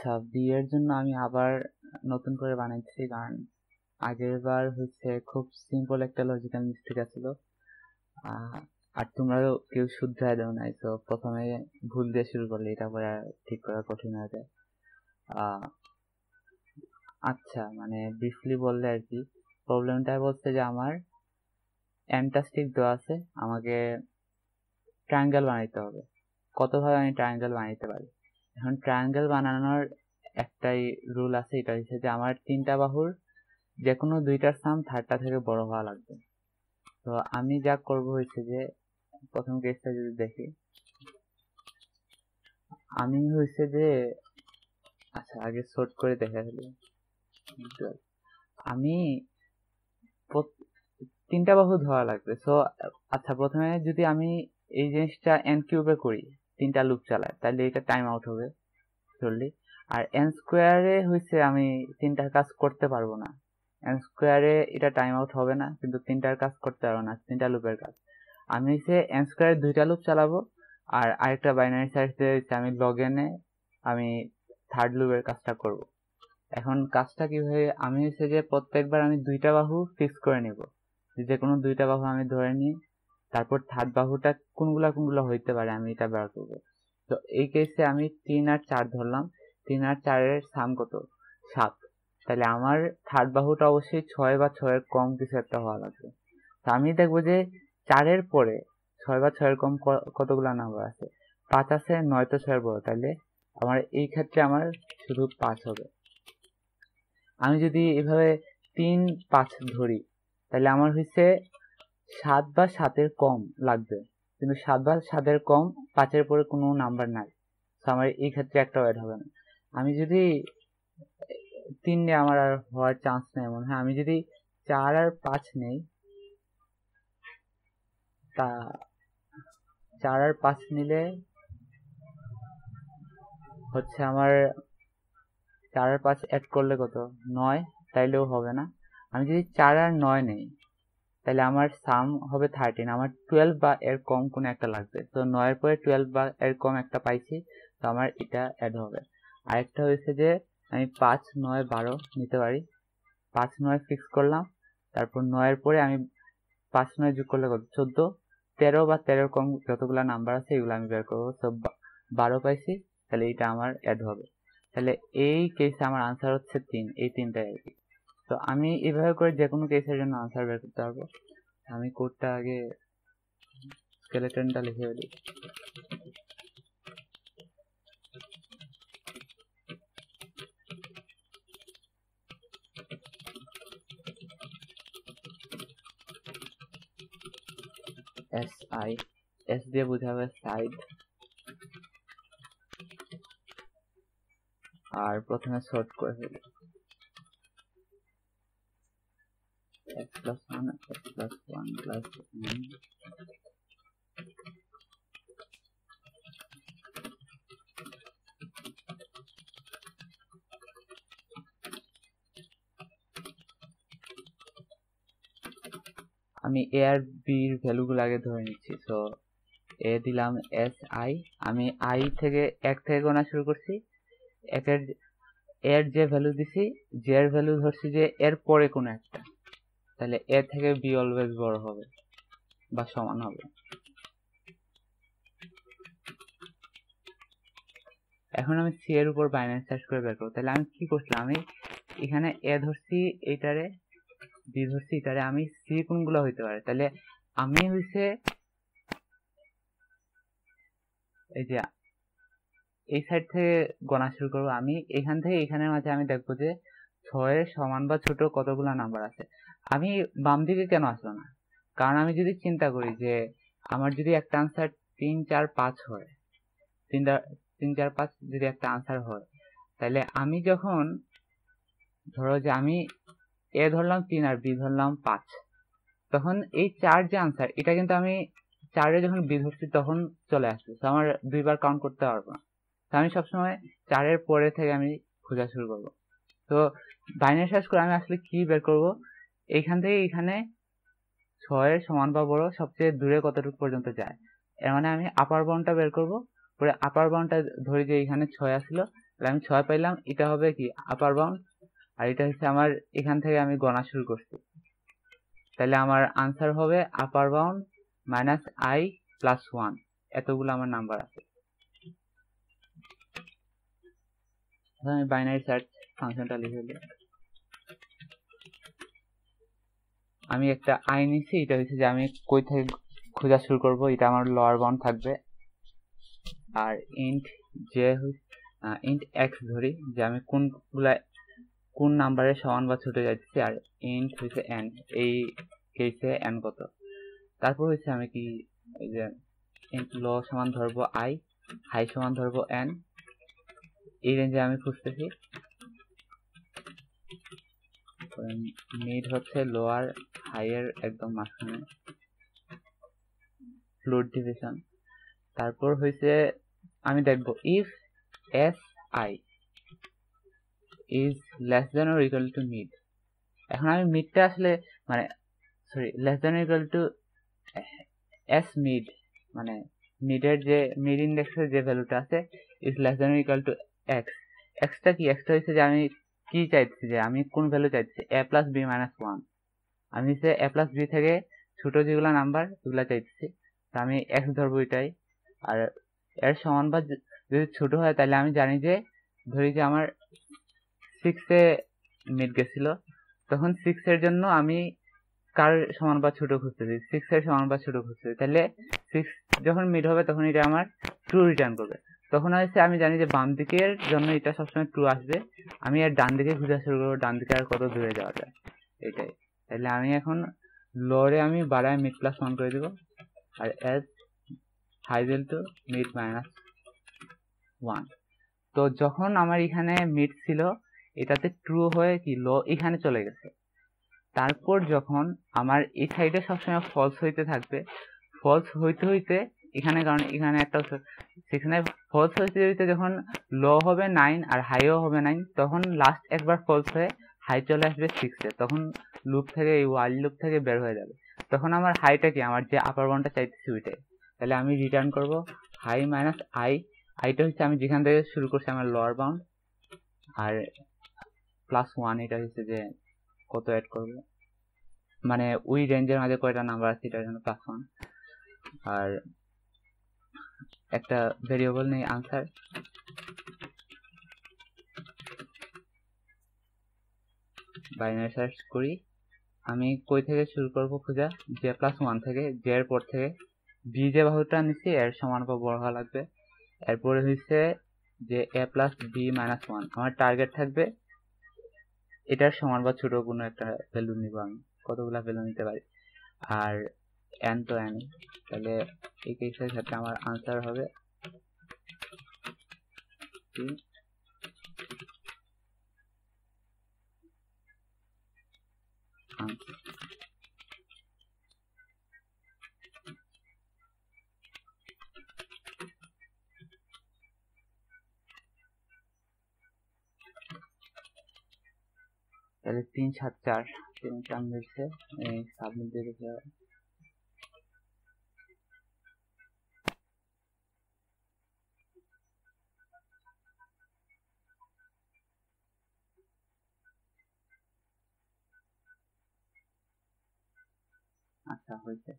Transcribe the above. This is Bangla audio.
আচ্ছা, বি এর জন্য আমি আবার নতুন করে বানাইতেছি, কারণ আগের বার হচ্ছে খুব সিম্পল একটা লজিক্যাল মিস্টেক আছিল, আর তোমরাও কেউ শুধরায় দেও নাই, তো প্রথমে ভুল দিয়ে শুরু করলে এটা পরে ঠিক করা কঠিন হয়ে যায়। আচ্ছা, মানে ব্রিফলি বললে আর কি, প্রবলেমটা বলছে যে আমার এনটা স্টিক দেওয়া আছে, আমাকে ট্রায়াঙ্গেল বানাইতে হবে। কতভাবে আমি ট্রায়াঙ্গেল বানাইতে পারি? এখন ট্রায়াঙ্গেল বানানোর একটাই রুল আছে, এটা হচ্ছে যে আমার তিনটা বাহুর যে কোনো দুইটার সাম থার্ডটা থেকে বড় হওয়া লাগবে। তো আমি যা করব হচ্ছে যে প্রথম কেসটা যদি দেখি, আমি হচ্ছে যে আচ্ছা আগে শর্ট করে দেখা ফেলি। আমি তিনটা বাহু ধরা লাগবে। সো আচ্ছা, প্রথমে যদি আমি এই জিনিসটা এন কিউবে করি, তিনটা লুপ চালায়, তাহলে এটা টাইম আউট হবে জলদি। আর এন স্কোয়ারে হয়েছে আমি তিনটার কাজ করতে পারবো না, এন স্কোয়ারে এটা টাইম আউট হবে না, কিন্তু তিনটার কাজ করতে পারবো না, তিনটা লুপের কাজ। আমি হচ্ছে এন স্কোয়ারে দুইটা লুপ চালাবো, আর আরেকটা বাইনারি সার্চ দিয়ে আমি লগ এনে আমি থার্ড লুপের কাজটা করব। এখন কাজটা কিভাবে, আমি হচ্ছে যে প্রত্যেকবার আমি দুইটা বাহু ফিক্স করে নিব, যে কোনো দুইটা বাহু আমি ধরে নিই, তারপর থার্ড বাহুটা কোনগুলা হইতে পারে আমি এটা বের করবো। তো এই কেসে আমি 3 আর 4 ধরলাম, 3 আর 4 সাম কত? 7। তাহলে আমার থার্ড বাহুটা অবশ্যই 6 বা 6 কম কিছু একটা হওয়া লাগবে। তো আমি দেখবো যে 4 পরে 6 বা 6 কম কতগুলা নাম্বার আছে? 5 আছে, 9 তো 6 বড়, তাহলে আমার এই ক্ষেত্রে আমার শুধু 5 হবে। আমি যদি এভাবে 3, 5 ধরি, তাহলে আমার হচ্ছে 7 বা 7 কম লাগবে, কিন্তু 7 বা 7 কম 5 পরে কোনো নাম্বার নাই, তো আমার এই ক্ষেত্রে একটা অ্যাড হবে না। আমি যদি 3 নিয়ে আমার আর হওয়ার চান্স নেই মনে হয়। আমি যদি 4 আর 5 নেই, তা 4 আর 5 নিলে হচ্ছে আমার 4 আর 5 অ্যাড করলে কত? 9, তাইলেও হবে না। আমি যদি 4 আর 9 নেই, তাহলে আমার সাম হবে 13, আমার 12 বা এর কম কোনো একটা লাগবে। তো 9 পরে 12 বা এর কম একটা পাইছি, তো আমার এটা অ্যাড হবে। আরেকটা হয়েছে যে আমি 5, 9, 12 নিতে পারি। 5, 9 ফিক্স করলাম, তারপর 9 পরে আমি 5, 9 যোগ করলে কত? 14, 13 বা 13 কম যতগুলো নাম্বার আছে এগুলো আমি বের করবো। তো 12 পাইছি, তাহলে এটা আমার অ্যাড হবে। তাহলে এই কেসে আমার আনসার হচ্ছে 3, এই তিনটাই আর কি। তো আমি এভাবে করে যে কোনো কেসের জন্য আনসার বের করতে পারবো। আমি কোডটা আগে স্কেলেটনটা লিখে ফেলি। এস দিয়ে বোঝাবে সাইড, আর প্রথমে শর্ট করে ফেলি x+1 x+1 +1। আমি এ আর বির ভ্যালুগুলো আগে ধরে নিচ্ছি। তো এ দিলাম SI, আমি I থেকে 1 থেকে গোনা শুরু করছি। এর যে ভ্যালু দিছি, যে এর ভ্যালু ধরছি যে এর পরে কোনো একটা, তাহলে এ থেকে বি অলওয়েজ বড় হবে বা সমান হবে। এখন আমি সি এর উপর বাইনারি সার্চ করে বের করবো। তাহলে আমি কি করছিলাম, আমি এখানে এ ধরছি এইটারে, বি ধরছি এটারে, আমি সি কোনগুলো হইতে পারে, তাহলে আমি হইছে এই যে এই সাইড থেকে গণা শুরু করবো। আমি এখান থেকে এখানের মাঝে আমি দেখবো যে 6 সমান বা ছোট কতগুলো নাম্বার আছে। আমি বাম দিকে কেন আসলো না? কারণ আমি যদি চিন্তা করি যে আমার যদি একটা আনসার 3, 4, 5 হয়, 3, 4, 5 যদি একটা আনসার হয়, তাহলে আমি যখন ধরো যে আমি এ ধরলাম 3 আর বি ধরলাম 5, তখন এই 4 যে আনসার, এটা কিন্তু আমি 4 যখন বি ধরছি তখন চলে আসবে, তো আমার দুইবার কাউন্ট করতে পারবো না। তো আমি সবসময় 4 পরে থেকে আমি খোঁজা শুরু করবো। তো বাইনারি সার্চ করে আমি আসলে কি বের করবো, এইখান থেকে এখানে 6 সমান বা বড় সবচেয়ে দূরে কতটুকু পর্যন্ত যায়, এর মানে আমি আপার বাউন্ডটা বের করবো। পরে আপার বাউন্ডটা ধরি যে এখানে 6 আসলো, তাহলে আমি 6 পাইলাম, এটা হবে কি আপার বাউন্ড, আর এটা হচ্ছে আমার এখান থেকে আমি গণা শুরু করছি। তাহলে আমার আনসার হবে আপার বাউন্ড মাইনাস আই প্লাস 1, এতগুলো আমার নাম্বার আছে। আমি বাইনারি সার্চ ফাংশনটা লিখে দিই। আমি একটা আই নিচ্ছি, এটা হচ্ছে যে আমি কই থেকে খোঁজা শুরু করব, এটা আমার লোয়ার বাউন্ড থাকবে। আর ইন্ট যে ইন্ট এক্স ধরি, যে আমি কোন নাম্বারে সমান বা ছোট যাচ্ছি, আর ইন্ট হচ্ছে এন, এই কেসে এন কত। তারপর হচ্ছে আমি কি এই যে ইন্ট লো সমান ধরবো আই, হাই সমান ধরবো এন, এই রেঞ্জে আমি খুঁজতেছি। মিড হচ্ছে লোয়ার হাই এর একদম মাঝখানে, ফ্লোট ডিভিশন। তারপর হয়েছে আমি দেখবো if S I is less than or equal to mid. এখন আমি মিডটা আসলে মানে sorry less than or equal to S mid, মানে মিডের যে মিড ইন্ডেক্সের যে ভ্যালুটা আছে is less than or equal to x. Extra কি, এক্সটা হচ্ছে যে আমি কি চাইছি, যে আমি কোন ভ্যালু চাইছি, এ প্লাস বি মাইনাস 1। আমি হচ্ছে এ প্লাস বি থেকে ছোট যেগুলো নাম্বার ওগুলা চাইছি, তো আমি এক্স ধরবো এটাই। আর এর সমান বা যদি ছোট হয় তাহলে আমি জানি যে, ধরি যে আমার 6 এ মিড গেছিল, তখন 6 এর জন্য আমি কার সমান বা ছোট খুঁজতেছি, 6 এর সমান বা ছোট খুঁজতেছি। তাহলে 6 যখন মিড হবে তখন এটা আমার ট্রু রিটার্ন করবে। তখন হচ্ছে আমি জানি যে বাম দিকের জন্য এটা সবসময় ট্রু আসবে, আমি আর ডান দিকে খোঁজা শুরু করবো, ডান দিকে আর কত দূরে যাওয়া যায় এটাই। তাহলে আমি এখন লোয়ারে আমি বাড়ায় মিড প্লাস 1 করে দিব, আর S high equal to mid minus 1। তো যখন আমার এখানে মিড ছিল এটাতে ট্রু হয়ে কি লো এখানে চলে গেছে। তারপর যখন আমার এই সাইডে সবসময় ফলস হইতে থাকবে, ফলস হইতে হইতে এখানে, কারণ এখানে একটা সেখানে ফলস হইতে হইতে যখন লো হবে 9 আর হাইও হবে 9, তখন লাস্ট একবার ফলস হয়ে হাই চলে আসবে 6-এ, তখন লুপ থেকে এই ওয়াইল লুপ থেকে বের হয়ে যাবে। তখন আমার হাইটা কি, আমার যে আপার বাউন্ডটা চাইতেছি ওইটাই। তাহলে আমি রিটার্ন করব হাই মাইনাস আই, আইটা হচ্ছে আমি যেখান থেকে শুরু করছি আমার লোয়ার বাউন্ড, আর প্লাস 1 এটা হচ্ছে যে কত অ্যাড করবো, মানে ওই রেঞ্জের মাঝে কয়টা নাম্বার আছে এটার জন্য প্লাস 1। আর একটা ভেরিয়েবল নেই আনসার, বাইনারি সার্চ করি। আমি কই থেকে শুরু করব খোঁজা, জে প্লাস 1 থেকে, জে এর পর থেকে বি যে বাহুটা নিচ্ছি এর সমান বা বড় হওয়া লাগবে। এরপরে হচ্ছে যে এ প্লাস বি মাইনাস 1, আমার টার্গেট থাকবে এটার সমান বা ছোট কোনো একটা ভ্যালু নিব, আমি কতগুলা ভ্যালু নিতে পারি। আর এন তো এন, তাহলে এই কেসের ক্ষেত্রে আমার আনসার হবে তাহলে 3 7 4 3টা মিলছে, সাবমিট দিয়ে দিতে হবে। আচ্ছা হয়েছে।